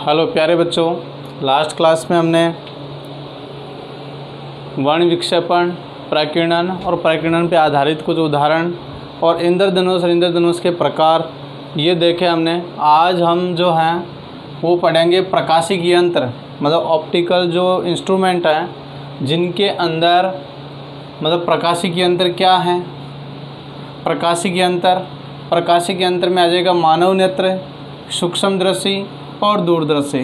Hello प्यारे बच्चों, last class में हमने वर्ण विक्षेपण, प्रकीर्णन और प्रकीर्णन पे आधारित कुछ उदाहरण और इंद्रधनुष और इंद्रधनुष के प्रकार ये देखे हमने। आज हम जो हैं वो पढ़ेंगे प्रकाशिकी यंत्र, मतलब ऑप्टिकल जो इंस्ट्रूमेंट हैं जिनके अंदर मतलब प्रकाशिकी यंत्र क्या हैं। प्रकाशिकी यंत्र में आ जाएगा मानव नेत्र, सूक्ष्मदर्शी और दूरदर्शी,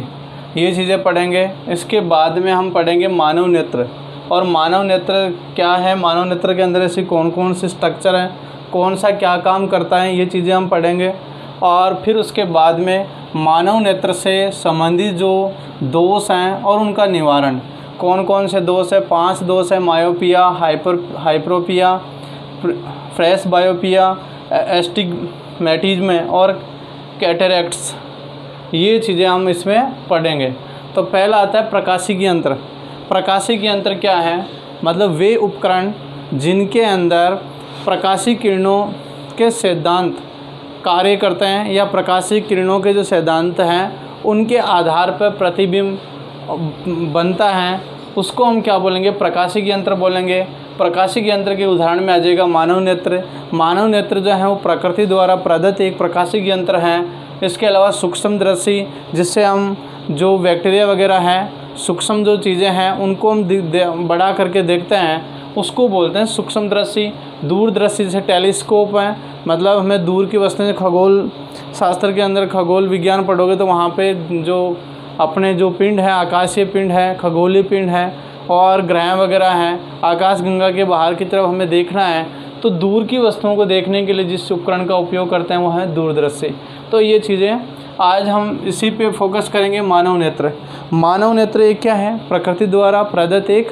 ये चीज़ें पढ़ेंगे। इसके बाद में हम पढ़ेंगे मानव नेत्र। और मानव नेत्र क्या है, मानव नेत्र के अंदर ऐसी कौन कौन सी स्ट्रक्चर हैं, कौन सा क्या काम करता है, ये चीज़ें हम पढ़ेंगे। और फिर उसके बाद में मानव नेत्र से संबंधित जो दोष हैं और उनका निवारण, कौन कौन से दोष है। 5 दोष है: मायोपिया, हाइपरोपिया, फ्रेश बायोपिया, एस्टिग्मेटिज्म और कैटरेक्ट्स, ये चीज़ें हम इसमें पढ़ेंगे। तो पहला आता है प्रकाशिकी यंत्र। प्रकाशिकी यंत्र क्या है, मतलब वे उपकरण जिनके अंदर प्रकाशिक किरणों के सिद्धांत कार्य करते हैं या प्रकाशिक किरणों के जो सिद्धांत हैं उनके आधार पर प्रतिबिंब बनता है, उसको हम क्या बोलेंगे, प्रकाशिकी यंत्र बोलेंगे। प्रकाशिकी यंत्र के उदाहरण में आ जाएगा मानव नेत्र। मानव नेत्र जो है वो प्रकृति द्वारा प्रदत्त एक प्रकाशिकी यंत्र है। इसके अलावा सूक्ष्मदर्शी, जिससे हम जो बैक्टीरिया वगैरह हैं, सूक्ष्म जो चीज़ें हैं उनको हम बड़ा करके देखते हैं, उसको बोलते हैं सूक्ष्मदर्शी। दूरदर्शी जैसे टेलीस्कोप है, मतलब हमें दूर की वस्तुएं, खगोल शास्त्र के अंदर खगोल विज्ञान पढ़ोगे तो वहाँ पे जो अपने जो पिंड है, आकाशीय पिंड है, खगोलीय पिंड है और ग्रह वगैरह हैं, आकाशगंगा के बाहर की तरफ हमें देखना है तो दूर की वस्तुओं को देखने के लिए जिस उपकरण का उपयोग करते हैं वो है दूरदर्शी। तो ये चीज़ें आज हम इसी पे फोकस करेंगे। मानव नेत्र। मानव नेत्र एक क्या है, प्रकृति द्वारा प्रदत्त एक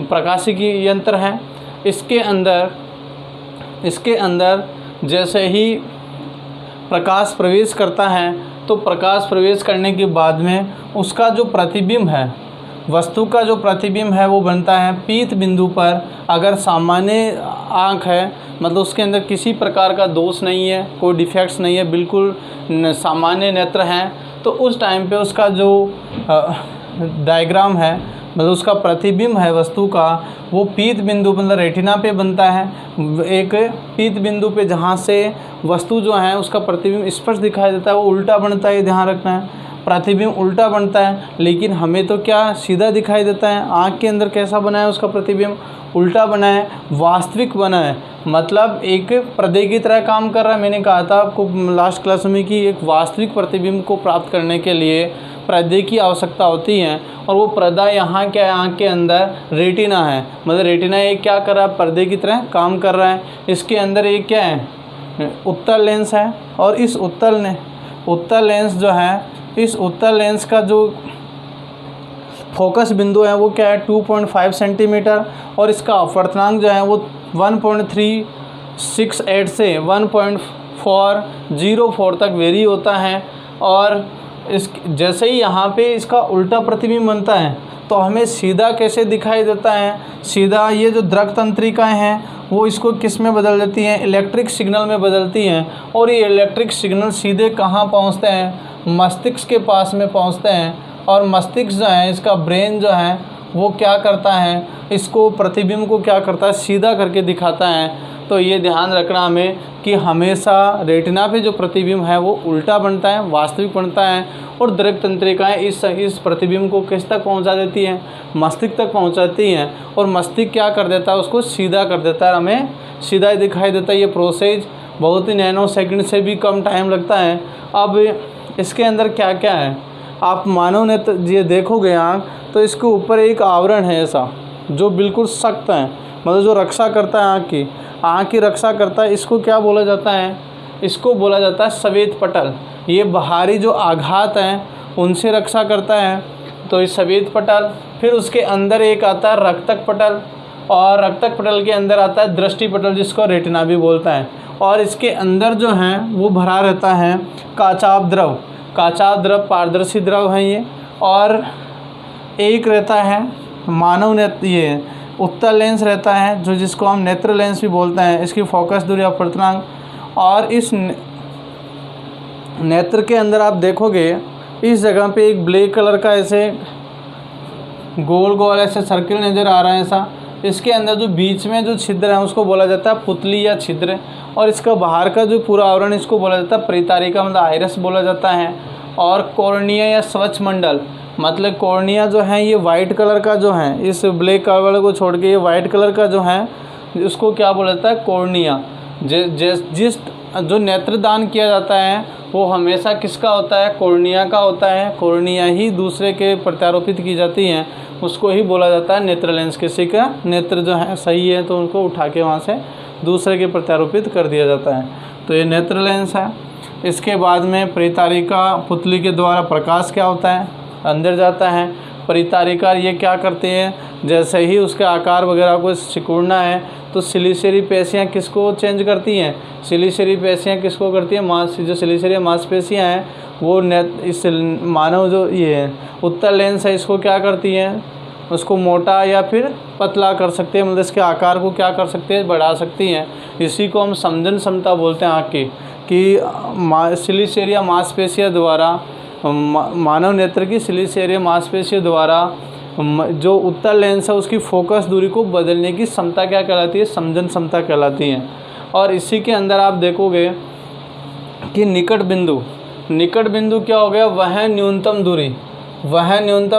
प्रकाशिकी यंत्र है। इसके अंदर जैसे ही प्रकाश प्रवेश करता है तो प्रकाश प्रवेश करने के बाद में उसका जो प्रतिबिंब है, वस्तु का जो प्रतिबिंब है वो बनता है पीत बिंदु पर। अगर सामान्य आँख है, मतलब उसके अंदर किसी प्रकार का दोष नहीं है, कोई डिफेक्ट्स नहीं है, बिल्कुल सामान्य नेत्र हैं, तो उस टाइम पे उसका जो डायग्राम है, मतलब उसका प्रतिबिंब है वस्तु का, वो पीत बिंदु मतलब रेटिना पे बनता है। एक पीत बिंदु पे जहाँ से वस्तु जो है उसका प्रतिबिंब स्पष्ट दिखाई देता है वो उल्टा बनता है, ये ध्यान रखना है। प्रतिबिंब उल्टा बनता है, लेकिन हमें तो क्या सीधा दिखाई देता है। आँख के अंदर कैसा बना है, उसका प्रतिबिंब उल्टा बना है, वास्तविक बना है, मतलब एक पर्दे की तरह काम कर रहा है। मैंने कहा था आपको लास्ट क्लास में कि एक वास्तविक प्रतिबिंब को प्राप्त करने के लिए पर्दे की आवश्यकता होती है। और वो पर्दा यहाँ क्या है, आँख के अंदर रेटिना है, मतलब रेटिना एक क्या कर रहा है, पर्दे की तरह काम कर रहा है। इसके अंदर एक क्या है, उत्तल लेंस है। और इस उत्तल लेंस जो है, इस उत्तल लेंस का जो फोकस बिंदु है वो क्या है, 2.5 सेंटीमीटर, और इसका अपवर्तनांक जो है वो 1.368 से 1.404 तक वेरी होता है। और इस जैसे ही यहाँ पे इसका उल्टा प्रतिबिंब बनता है तो हमें सीधा कैसे दिखाई देता है, सीधा ये जो दृक तंत्रिकाएँ हैं वो इसको किस में बदल देती हैं, इलेक्ट्रिक सिग्नल में बदलती हैं। और ये इलेक्ट्रिक सिग्नल सीधे कहाँ पहुँचते हैं, मस्तिष्क के पास में पहुँचते हैं। और मस्तिष्क जो है, इसका ब्रेन जो है वो क्या करता है, इसको प्रतिबिंब को क्या करता है, सीधा करके दिखाता है। तो ये ध्यान रखना हमें कि हमेशा रेटिना पे जो प्रतिबिंब है वो उल्टा बनता है, वास्तविक बनता है। और दृक तंत्रिकाएँ इस प्रतिबिंब को किस तक पहुंचा देती हैं, मस्तिष्क तक पहुंचाती हैं। और मस्तिष्क क्या कर देता है, उसको सीधा कर देता है, हमें सीधा ही दिखाई देता है। ये प्रोसेस बहुत ही नैनो सेकंड से भी कम टाइम लगता है। अब इसके अंदर क्या क्या है, आप मानव नेत्र ये देखोगे आँख, तो इसके ऊपर एक आवरण है ऐसा जो बिल्कुल सख्त है, मतलब जो रक्षा करता है आँख की रक्षा करता है। इसको क्या बोला जाता है, इसको बोला जाता है श्वेत पटल। ये बाहरी जो आघात हैं उनसे रक्षा करता है, तो ये श्वेत पटल। फिर उसके अंदर एक आता है रक्तक पटल, और रक्तक पटल के अंदर आता है दृष्टि पटल, जिसको रेटिना भी बोलता है। और इसके अंदर जो है वो भरा रहता है काचाभ द्रव। काचाभ द्रव पारदर्शी द्रव है ये। और एक रहता है मानव नेत्र, ये उत्तल लेंस रहता है जो जिसको हम नेत्र लेंस भी बोलते हैं। इसकी फोकस दूरी अपवर्तनांक। और इस नेत्र के अंदर आप देखोगे इस जगह पे एक ब्लैक कलर का ऐसे गोल गोल ऐसे सर्किल नज़र आ रहा है ऐसा। इसके अंदर जो बीच में जो छिद्र है उसको बोला जाता है पुतली या छिद्र, और इसका बाहर का जो पूरा आवरण इसको बोला जाता है परितारिका मतलब आइरस बोला जाता है। और कॉर्निया या स्वच्छ मंडल मतलब कॉर्निया जो है ये वाइट कलर का जो है, इस ब्लैक कलर को छोड़ के ये वाइट कलर का जो है उसको क्या बोला जाता है कॉर्निया। जिस जो नेत्रदान किया जाता है वो हमेशा किसका होता है, कॉर्निया का होता है। कॉर्निया ही दूसरे के प्रत्यारोपित की जाती हैं, उसको ही बोला जाता है नेत्र लेंस। किसी का नेत्र जो है सही है तो उनको उठा के वहाँ से दूसरे के प्रत्यारोपित कर दिया जाता है, तो ये नेत्र लेंस है। इसके बाद में परितारिका पुतली के द्वारा प्रकाश क्या होता है अंदर जाता है। परितारिका ये क्या करते हैं, जैसे ही उसके आकार वगैरह को सिकुड़ना है तो सिलिसरी पेशियाँ किसको चेंज करती हैं, सिलिसरी पेशियाँ किसको करती हैं, जो सिलिसरी मांसपेशियाँ हैं वो इस मानव जो ये उत्तल लेंस है इसको क्या करती हैं, उसको मोटा या फिर पतला कर सकते हैं, मतलब इसके आकार को क्या कर सकते हैं, बढ़ा सकती हैं। इसी को हम समजन क्षमता बोलते हैं आँख की, कि सिलिसरी मांसपेशियों द्वारा मानव नेत्र की सिलिसरी मांसपेशियों द्वारा जो उत्तल लेंस है उसकी फोकस दूरी को बदलने की क्षमता क्या कहलाती है, समजन क्षमता कहलाती है। और इसी के अंदर आप देखोगे कि निकट बिंदु क्या हो गया, वह न्यूनतम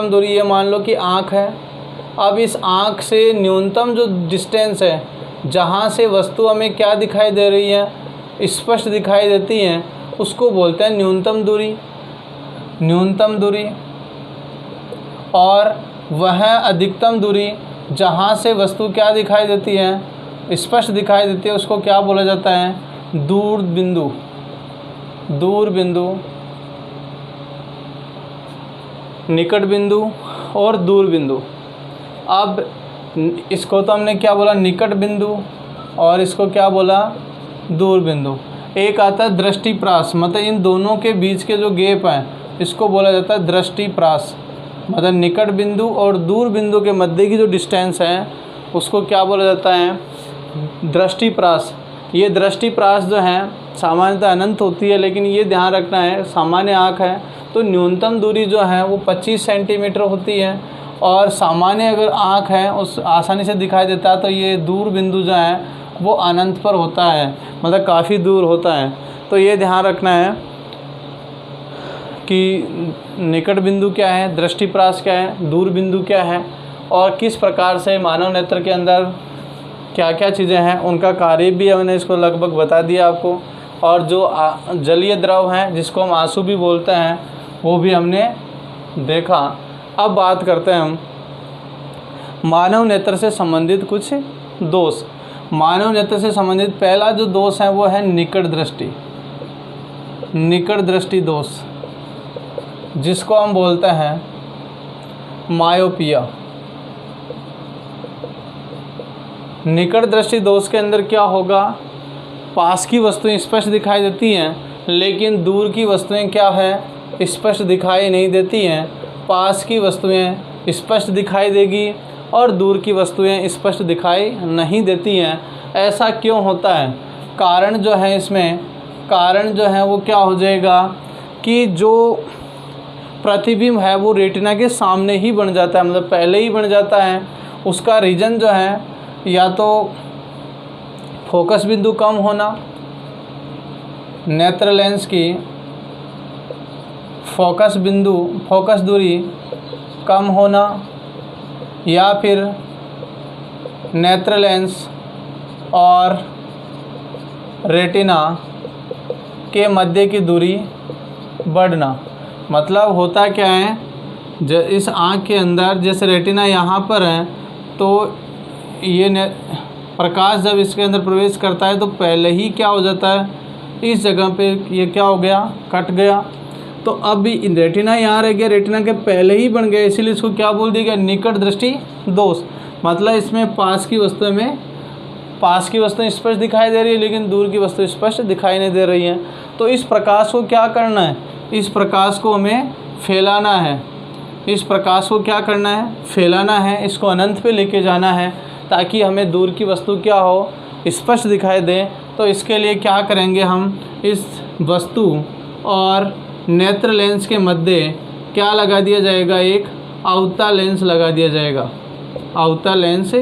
दूरी। ये मान लो कि आँख है, अब इस आँख से न्यूनतम जो डिस्टेंस है जहाँ से वस्तु हमें क्या दिखाई दे रही है, स्पष्ट दिखाई देती हैं, उसको बोलते हैं न्यूनतम दूरी। और वह अधिकतम दूरी जहाँ से वस्तु क्या दिखाई देती है, स्पष्ट दिखाई देती है, उसको क्या बोला जाता है, दूर बिंदु। निकट बिंदु और दूर बिंदु। अब इसको तो हमने क्या बोला, निकट बिंदु, और इसको क्या बोला, दूर बिंदु। एक आता है दृष्टिप्रास, मतलब इन दोनों के बीच के जो गैप है इसको बोला जाता है दृष्टिप्रास। मतलब निकट बिंदु और दूर बिंदु के मध्य की जो डिस्टेंस है उसको क्या बोला जाता है, दृष्टिप्रास। ये दृष्टिप्रास जो है सामान्यतः अनंत होती है, लेकिन ये ध्यान रखना है सामान्य आँख है तो न्यूनतम दूरी जो है वो 25 सेंटीमीटर होती है, और सामान्य अगर आँख है उस आसानी से दिखाई देता है तो ये दूर बिंदु जो है वो अनंत पर होता है, मतलब काफ़ी दूर होता है। तो ये ध्यान रखना है कि निकट बिंदु क्या है, दृष्टिप्रास क्या है, दूर बिंदु क्या है, और किस प्रकार से मानव नेत्र के अंदर क्या क्या चीज़ें हैं, उनका कार्य भी हमने इसको लगभग बता दिया आपको। और जो जलीय द्रव हैं जिसको हम आंसू भी बोलते हैं वो भी हमने देखा। अब बात करते हैं हम मानव नेत्र से संबंधित कुछ दोष। मानव नेत्र से संबंधित पहला जो दोष है वो है निकट दृष्टि दोष, जिसको हम बोलते हैं मायोपिया। निकट दृष्टि दोष के अंदर क्या होगा, पास की वस्तुएं स्पष्ट दिखाई देती हैं लेकिन दूर की वस्तुएं क्या है, स्पष्ट दिखाई नहीं देती हैं। पास की वस्तुएं स्पष्ट दिखाई देगी और दूर की वस्तुएं स्पष्ट दिखाई नहीं देती हैं। ऐसा क्यों होता है, कारण जो है इसमें, कारण जो है वो क्या हो जाएगा कि जो प्रतिबिंब है वो रेटिना के सामने ही बन जाता है, मतलब पहले ही बन जाता है। उसका रीज़न जो है या तो फोकस बिंदु कम होना, नेत्र लेंस की फोकस दूरी कम होना, या फिर नेत्र लेंस और रेटिना के मध्य की दूरी बढ़ना। मतलब होता क्या है, इस आँख के अंदर जैसे रेटिना यहाँ पर है तो ये प्रकाश जब इसके अंदर प्रवेश करता है तो पहले ही क्या हो जाता है, इस जगह पे ये क्या हो गया, कट गया। तो अब भी रेटिना यहाँ रह गया, रेटिना के पहले ही बन गया, इसीलिए इसको क्या बोल दिया गया, निकट दृष्टि दोष। मतलब इसमें पास की वस्तुएं स्पष्ट दिखाई दे रही है लेकिन दूर की वस्तु स्पष्ट दिखाई नहीं दे रही है। तो इस प्रकाश को क्या करना है, इस प्रकाश को हमें फैलाना है। इस प्रकाश को क्या करना है, फैलाना है, इसको अनंत पे लेके जाना है ताकि हमें दूर की वस्तु क्या हो, स्पष्ट दिखाई दे। तो इसके लिए क्या करेंगे, हम इस वस्तु और नेत्र लेंस के मध्य क्या लगा दिया जाएगा, एक अवतल लेंस लगा दिया जाएगा। अवतल लेंस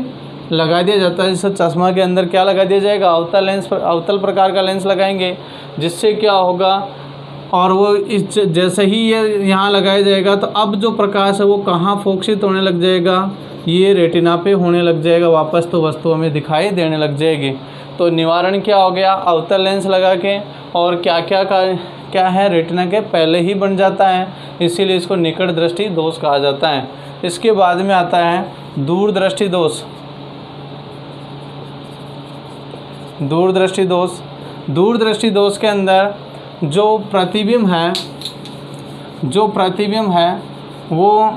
लगा दिया जाता है, जिससे चश्मा के अंदर क्या लगा दिया जाएगा, अवतल लेंस, अवतल प्रकार का लेंस लगाएंगे, जिससे क्या होगा, और वो इस जैसे ही ये यहाँ लगाया जाएगा तो अब जो प्रकाश है वो कहाँ फोकसित होने लग जाएगा, ये रेटिना पे होने लग जाएगा वापस, तो वस्तु हमें दिखाई देने लग जाएगी। तो निवारण क्या हो गया, अवतल लेंस लगा के, और क्या है, रेटिना के पहले ही बन जाता है, इसीलिए इसको निकट दृष्टि दोष कहा जाता है। इसके बाद में आता है दूरदृष्टि दोष। दूरदृष्टि दोष, दूरदृष्टि दोष के अंदर जो प्रतिबिंब है वो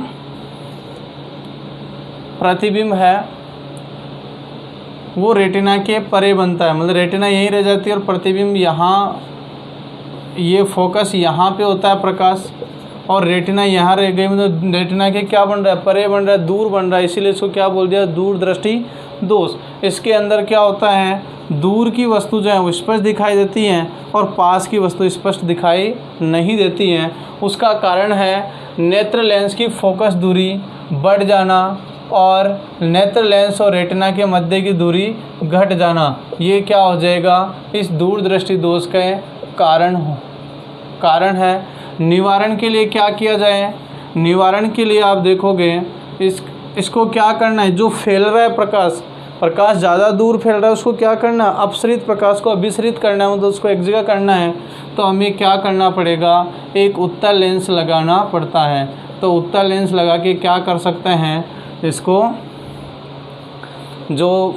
रेटिना के परे बनता है, मतलब रेटिना यहीं रह जाती है और प्रतिबिंब यहाँ, ये फोकस यहाँ पे होता है प्रकाश, और रेटिना यहाँ रह गई, मतलब रेटिना के क्या बन रहा है, परे बन रहा है, दूर बन रहा है, इसीलिए इसको क्या बोल दिया, दूरदृष्टि दोष। इसके अंदर क्या होता है, दूर की वस्तु जो है वो स्पष्ट दिखाई देती हैं और पास की वस्तु स्पष्ट दिखाई नहीं देती हैं। उसका कारण है नेत्र लेंस की फोकस दूरी बढ़ जाना और नेत्र लेंस और रेटिना के मध्य की दूरी घट जाना। ये क्या हो जाएगा, इस दूरदृष्टि दोष के कारण है। निवारण के लिए क्या किया जाए, निवारण के लिए आप देखोगे इसको क्या करना है, जो फैल रहा है प्रकाश ज़्यादा दूर फैल रहा है, उसको क्या करना है, अपसरित प्रकाश को अभिसरित करना है, मतलब उसको एक जगह करना है। तो हमें क्या करना पड़ेगा, एक उत्तल लेंस लगाना पड़ता है। तो उत्तल लेंस लगा के क्या कर सकते हैं, इसको जो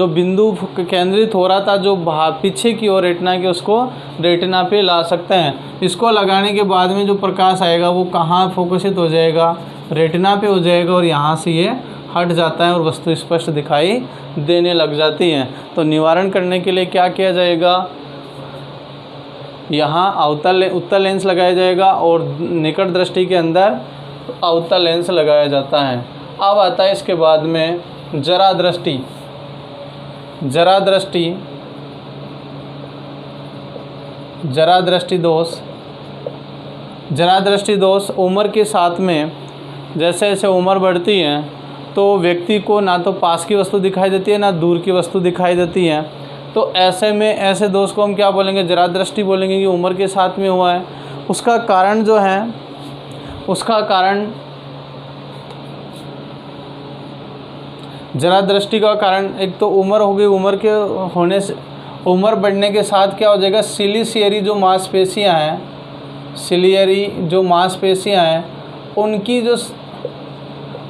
बिंदु केंद्रित हो रहा था जो पीछे की ओर रेटिना के, उसको रेटिना पे ला सकते हैं। इसको लगाने के बाद में जो प्रकाश आएगा वो कहाँ फोकसित हो जाएगा, रेटिना पे हो जाएगा, और यहाँ से ये हट जाता है और वस्तु स्पष्ट दिखाई देने लग जाती है। तो निवारण करने के लिए क्या किया जाएगा, यहाँ उत्तल लेंस लगाया जाएगा और निकट दृष्टि के अंदर अवतल लेंस लगाया जाता है। अब आता है इसके बाद में जरा दृष्टि। जरा दृष्टि दोष उम्र के साथ में, जैसे जैसे उम्र बढ़ती है तो व्यक्ति को ना तो पास की वस्तु दिखाई देती है ना दूर की वस्तु दिखाई देती है। तो ऐसे में ऐसे दोष को हम क्या बोलेंगे, जरा दृष्टि बोलेंगे, कि उम्र के साथ में हुआ है। उसका कारण जो है, उसका कारण जरा दृष्टि का कारण एक तो उम्र हो गई, उम्र के होने से, उम्र बढ़ने के साथ क्या हो जाएगा, सिलियरी जो मांसपेशियाँ हैं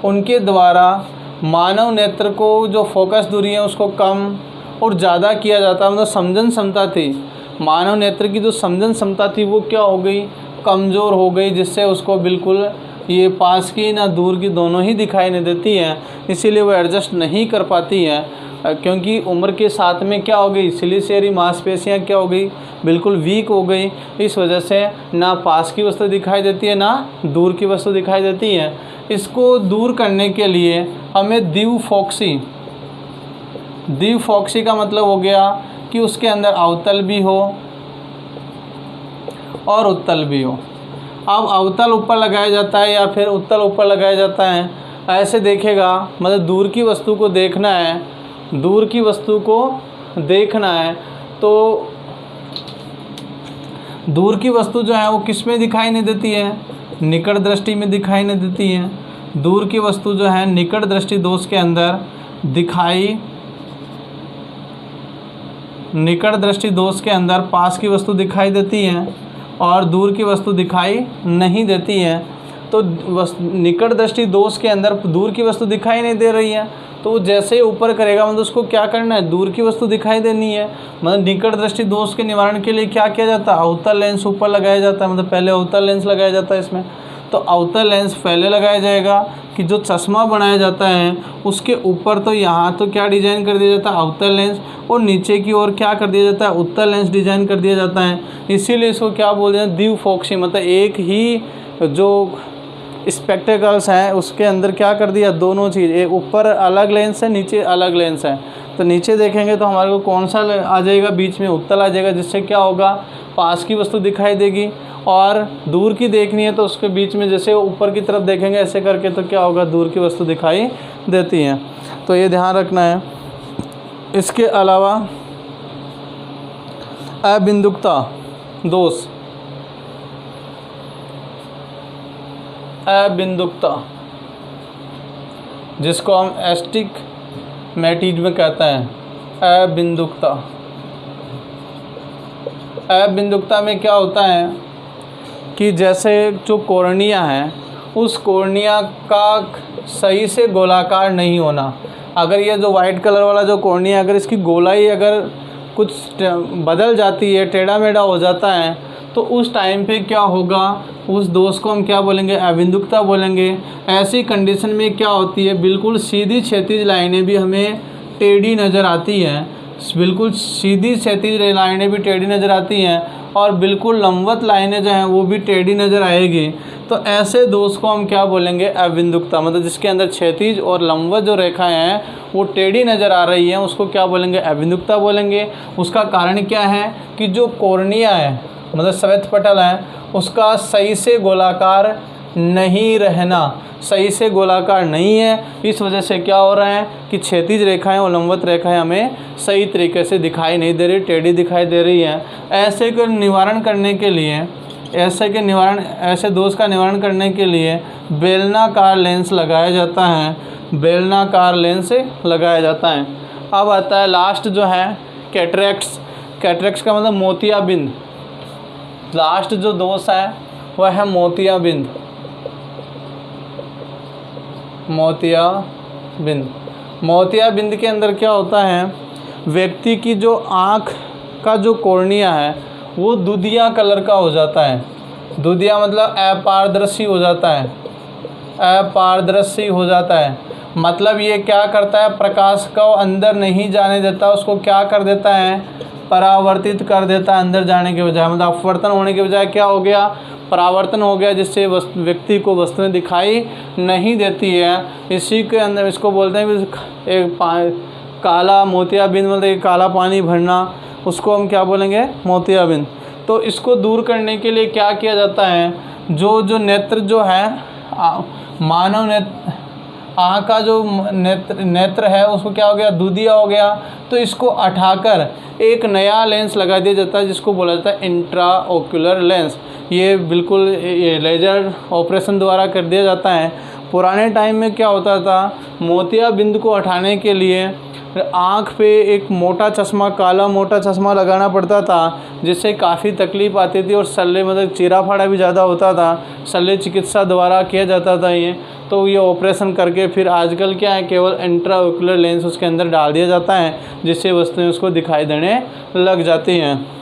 उनके द्वारा मानव नेत्र को जो फोकस दूरी है उसको कम और ज़्यादा किया जाता है। मतलब समझन क्षमता थी, मानव नेत्र की जो समझन क्षमता थी वो क्या हो गई, कमज़ोर हो गई, जिससे उसको बिल्कुल ये पास की ना दूर की दोनों ही दिखाई नहीं देती हैं। इसीलिए वो एडजस्ट नहीं कर पाती हैं, क्योंकि उम्र के साथ में क्या हो गई, सिलियरी मांसपेशियाँ क्या हो गई, बिल्कुल वीक हो गई। इस वजह से ना पास की वस्तु दिखाई देती है ना दूर की वस्तु दिखाई देती है। इसको दूर करने के लिए हमें द्विफॉक्सी का मतलब हो गया कि उसके अंदर अवतल भी हो और उत्तल भी हो। अब अवतल ऊपर लगाया जाता है या फिर उत्तल ऊपर लगाया जाता है, ऐसे देखेगा, मतलब दूर की वस्तु को देखना है, तो दूर की वस्तु जो है वो किस में दिखाई नहीं देती है, निकट दृष्टि में दिखाई नहीं देती है। दूर की वस्तु जो है निकट दृष्टि दोष के अंदर निकट दृष्टि दोष के अंदर पास की वस्तु दिखाई देती है और दूर की वस्तु दिखाई नहीं देती है। तो निकट दृष्टि दोष के अंदर दूर की वस्तु दिखाई नहीं दे रही है, तो जैसे ही ऊपर करेगा मतलब उसको क्या करना है, दूर की वस्तु दिखाई देनी है। मतलब निकट दृष्टि दोष के निवारण के लिए क्या किया जाता है, अवतल लेंस ऊपर लगाया जाता है, मतलब पहले अवतल लेंस लगाया जाता है इसमें। तो अवतल लेंस पहले लगाया जाएगा कि जो चश्मा बनाया जाता है उसके ऊपर तो यहाँ तो क्या डिज़ाइन कर दिया जाता है, अवतल लेंस, और नीचे की ओर क्या कर दिया जाता है, उत्तल लेंस डिज़ाइन कर दिया जाता है। इसीलिए इसको क्या बोलते हैं, द्विफॉक्सी, मतलब एक ही जो स्पेक्टेकल्स हैं उसके अंदर क्या कर दिया, दोनों चीज़, एक ऊपर अलग लेंस है नीचे अलग लेंस है। तो नीचे देखेंगे तो हमारे को कौन सा आ जाएगा, बीच में उत्तल आ जाएगा, जिससे क्या होगा, पास की वस्तु दिखाई देगी, और दूर की देखनी है तो उसके बीच में जैसे ऊपर की तरफ देखेंगे ऐसे करके तो क्या होगा, दूर की वस्तु दिखाई देती है। तो ये ध्यान रखना है। इसके अलावा अबिंदुकता दोष, अबिंदुकता जिसको हम एस्टिग्मेटिज्म कहते हैं, अबिंदुकता। अबिंदुकता में क्या होता है कि जैसे जो कॉर्निया है उस कॉर्निया का सही से गोलाकार नहीं होना। अगर ये जो वाइट कलर वाला जो कॉर्निया अगर इसकी गोलाई अगर कुछ बदल जाती है, टेढ़ा मेढ़ा हो जाता है, तो उस टाइम पे क्या होगा, उस दोष को हम क्या बोलेंगे, अबिंदुकता बोलेंगे। ऐसी कंडीशन में क्या होती है, बिल्कुल सीधी क्षैतिज लाइनें भी हमें टेढ़ी नज़र आती हैं, बिल्कुल सीधी क्षैतिज लाइनें भी टेढ़ी नज़र आती हैं, और बिल्कुल लंबवत लाइनें जो हैं वो भी टेढ़ी नज़र आएगी। तो ऐसे दोष को हम क्या बोलेंगे, अबिंदुकता। मतलब जिसके अंदर क्षैतिज और लंबवत जो रेखाएं हैं वो टेढ़ी नज़र आ रही हैं, उसको क्या बोलेंगे, अबिंदुकता बोलेंगे। उसका कारण क्या है कि जो कॉर्निया है, मतलब श्वेत पटल है, उसका सही से गोलाकार नहीं रहना, सही से गोलाकार नहीं है। इस वजह से क्या हो रहा है कि क्षैतिज रेखाएं और लंबवत रेखाएं हमें सही तरीके से दिखाई नहीं दे रही, टेढ़ी दिखाई दे रही हैं। ऐसे का निवारण करने के लिए, ऐसे दोष का निवारण करने के लिए बेलनाकार लेंस लगाया जाता है, बेलनाकार लेंस लगाया जाता है। अब आता है लास्ट जो है कैटरेक्ट्स। कैटरेक्ट्स का मतलब मोतियाबिंद। लास्ट जो दोष है वह है मोतियाबिंद। मोतियाबिंद, मोतियाबिंद के अंदर क्या होता है, व्यक्ति की जो आँख का जो कॉर्निया है वो दूधिया कलर का हो जाता है। दूधिया मतलब अपारदर्शी हो जाता है, अपारदर्शी हो जाता है। मतलब ये क्या करता है, प्रकाश को अंदर नहीं जाने देता, उसको क्या कर देता है, परावर्तित कर देता है अंदर जाने के बजाय। मतलब अपवर्तन होने के बजाय क्या हो गया, परावर्तन हो गया, जिससे व्यक्ति को वस्तुएं दिखाई नहीं देती है। इसी के अंदर इसको बोलते हैं एक काला मोतियाबिंद, मतलब एक काला पानी भरना, उसको हम क्या बोलेंगे, मोतियाबिंद। तो इसको दूर करने के लिए क्या किया जाता है, जो नेत्र जो है मानव नेत्र, आँख का जो नेत्र है उसको क्या हो गया, दूधिया हो गया। तो इसको हटाकर एक नया लेंस लगा दिया जाता है जिसको बोला जाता है इंट्राओक्यूलर लेंस। ये बिल्कुल ये लेज़र ऑपरेशन द्वारा कर दिया जाता है। पुराने टाइम में क्या होता था, मोतियाबिंद को हटाने के लिए आँख पे एक मोटा चश्मा, काला मोटा चश्मा लगाना पड़ता था, जिससे काफ़ी तकलीफ़ आती थी और शल्य मतलब चीरा फाड़ा भी ज़्यादा होता था। शल्य चिकित्सा द्वारा किया जाता था ये। तो ये ऑपरेशन करके फिर आजकल क्या है, केवल इंट्राओक्यूलर लेंस उसके अंदर डाल दिया जाता है, जिससे वस्तुएं उसको दिखाई देने लग जाती हैं।